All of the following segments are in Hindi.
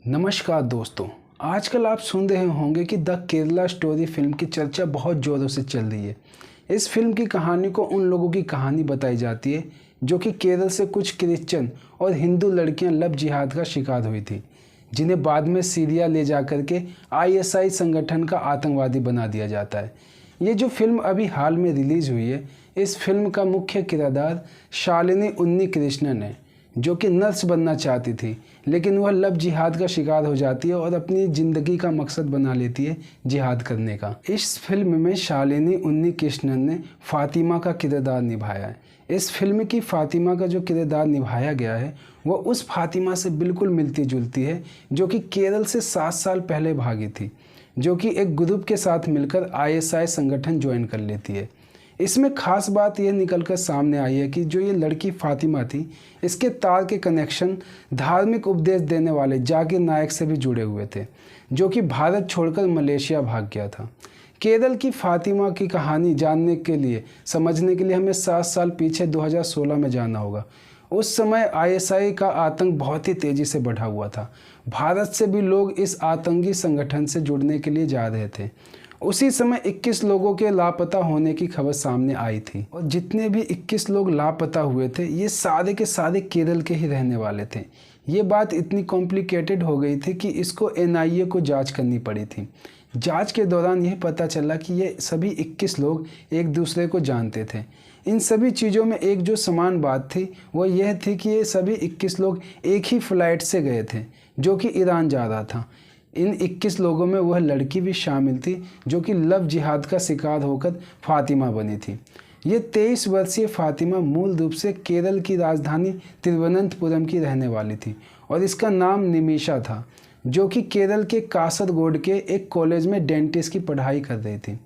नमस्कार दोस्तों। आजकल आप सुन रहे होंगे कि द केरला स्टोरी फिल्म की चर्चा बहुत ज़ोरों से चल रही है। इस फिल्म की कहानी को उन लोगों की कहानी बताई जाती है जो कि केरल से कुछ क्रिश्चियन और हिंदू लड़कियां लव जिहाद का शिकार हुई थी, जिन्हें बाद में सीरिया ले जाकर के आईएसआई संगठन का आतंकवादी बना दिया जाता है। ये जो फिल्म अभी हाल में रिलीज़ हुई है, इस फिल्म का मुख्य किरदार शालिनी उन्नीकृष्णन है, जो कि नर्स बनना चाहती थी, लेकिन वह लव जिहाद का शिकार हो जाती है और अपनी ज़िंदगी का मकसद बना लेती है जिहाद करने का। इस फिल्म में शालिनी उन्नीकृष्णन ने फातिमा का किरदार निभाया है। इस फिल्म की फातिमा का जो किरदार निभाया गया है वह उस फातिमा से बिल्कुल मिलती जुलती है जो कि केरल से 7 साल पहले भागी थी, जो कि एक ग्रुप के साथ मिलकर आईएसआई संगठन ज्वाइन कर लेती है। इसमें ख़ास बात यह निकलकर सामने आई है कि जो ये लड़की फातिमा थी, इसके तार के कनेक्शन धार्मिक उपदेश देने वाले जाकिर नायक से भी जुड़े हुए थे, जो कि भारत छोड़कर मलेशिया भाग गया था। केरल की फातिमा की कहानी जानने के लिए, समझने के लिए हमें 7 साल पीछे 2016 में जाना होगा। उस समय आईएसआई का आतंक बहुत ही तेज़ी से बढ़ा हुआ था। भारत से भी लोग इस आतंकी संगठन से जुड़ने के लिए जा रहे थे। उसी समय 21 लोगों के लापता होने की खबर सामने आई थी और जितने भी 21 लोग लापता हुए थे, ये सारे के सारे केरल के ही रहने वाले थे। ये बात इतनी कॉम्प्लिकेटेड हो गई थी कि इसको एनआईए को जांच करनी पड़ी थी। जांच के दौरान यह पता चला कि ये सभी 21 लोग एक दूसरे को जानते थे। इन सभी चीज़ों में एक जो समान बात थी वो यह थी कि ये सभी 21 लोग एक ही फ्लाइट से गए थे, जो कि ईरान जा रहा था। इन 21 लोगों में वह लड़की भी शामिल थी जो कि लव जिहाद का शिकार होकर फातिमा बनी थी। ये 23 वर्षीय फातिमा मूल रूप से केरल की राजधानी तिरुवनंतपुरम की रहने वाली थी और इसका नाम निमिषा था, जो कि केरल के कासरगोड के एक कॉलेज में डेंटिस्ट की पढ़ाई कर रही थी।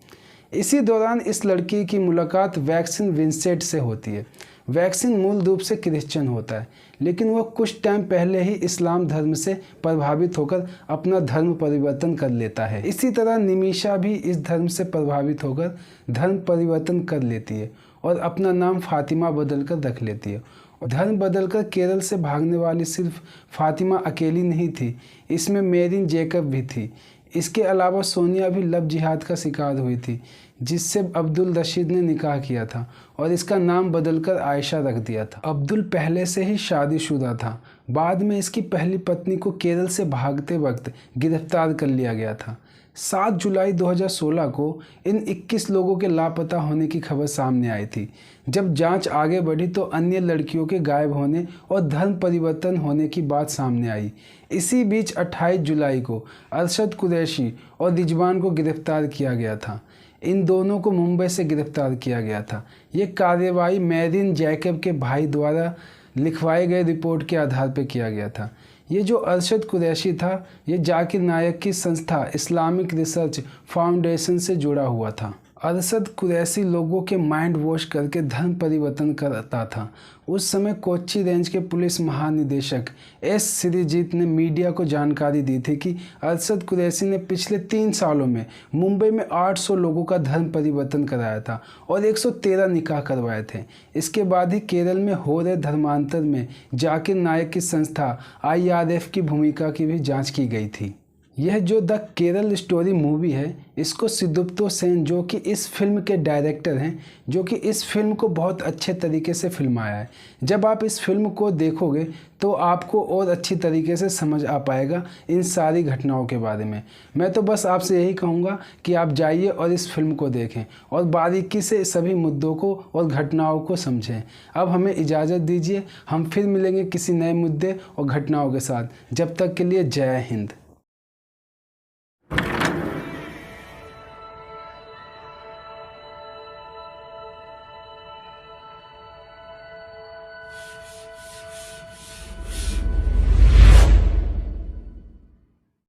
इसी दौरान इस लड़की की मुलाकात वैक्सीन विंसेंट से होती है। वैक्सीन मूल रूप से क्रिश्चियन होता है, लेकिन वह कुछ टाइम पहले ही इस्लाम धर्म से प्रभावित होकर अपना धर्म परिवर्तन कर लेता है। इसी तरह निमिषा भी इस धर्म से प्रभावित होकर धर्म परिवर्तन कर लेती है और अपना नाम फातिमा बदलकर रख लेती है। और धर्म बदलकर केरल से भागने वाली सिर्फ फातिमा अकेली नहीं थी, इसमें मेरिन जैकब भी थी। इसके अलावा सोनिया भी लव जिहाद का शिकार हुई थी, जिससे अब्दुल रशीद ने निकाह किया था और इसका नाम बदलकर आयशा रख दिया था। अब्दुल पहले से ही शादीशुदा था। बाद में इसकी पहली पत्नी को केरल से भागते वक्त गिरफ्तार कर लिया गया था। 7 जुलाई 2016 को इन 21 लोगों के लापता होने की खबर सामने आई थी। जब जांच आगे बढ़ी तो अन्य लड़कियों के गायब होने और धर्म परिवर्तन होने की बात सामने आई। इसी बीच 28 जुलाई को अरशद कुरैशी और रिजवान को गिरफ्तार किया गया था। इन दोनों को मुंबई से गिरफ्तार किया गया था। ये कार्रवाई मेरिन जैकब के भाई द्वारा लिखवाए गए रिपोर्ट के आधार पर किया गया था। ये जो अरशद कुरैशी था, ये जाकिर नायक की संस्था इस्लामिक रिसर्च फाउंडेशन से जुड़ा हुआ था। अरशद कुरैशी लोगों के माइंड वॉश करके धर्म परिवर्तन करता था। उस समय कोच्चि रेंज के पुलिस महानिदेशक एस श्रीजीत ने मीडिया को जानकारी दी थी कि अरशद कुरैशी ने पिछले 3 सालों में मुंबई में 800 लोगों का धर्म परिवर्तन कराया था और 113 निकाह करवाए थे। इसके बाद ही केरल में हो रहे धर्मांतर में जाकिर नायक की संस्था IRF की भूमिका की भी जाँच की गई थी। यह जो द केरल स्टोरी मूवी है, इसको सिद्दुप्तो सेन, जो कि इस फिल्म के डायरेक्टर हैं, जो कि इस फिल्म को बहुत अच्छे तरीके से फिल्माया है। जब आप इस फिल्म को देखोगे तो आपको और अच्छी तरीके से समझ आ पाएगा इन सारी घटनाओं के बारे में। मैं तो बस आपसे यही कहूँगा कि आप जाइए और इस फिल्म को देखें और बारीकी से सभी मुद्दों को और घटनाओं को समझें। अब हमें इजाज़त दीजिए, हम फिर मिलेंगे किसी नए मुद्दे और घटनाओं के साथ। जब तक के लिए जय हिंद।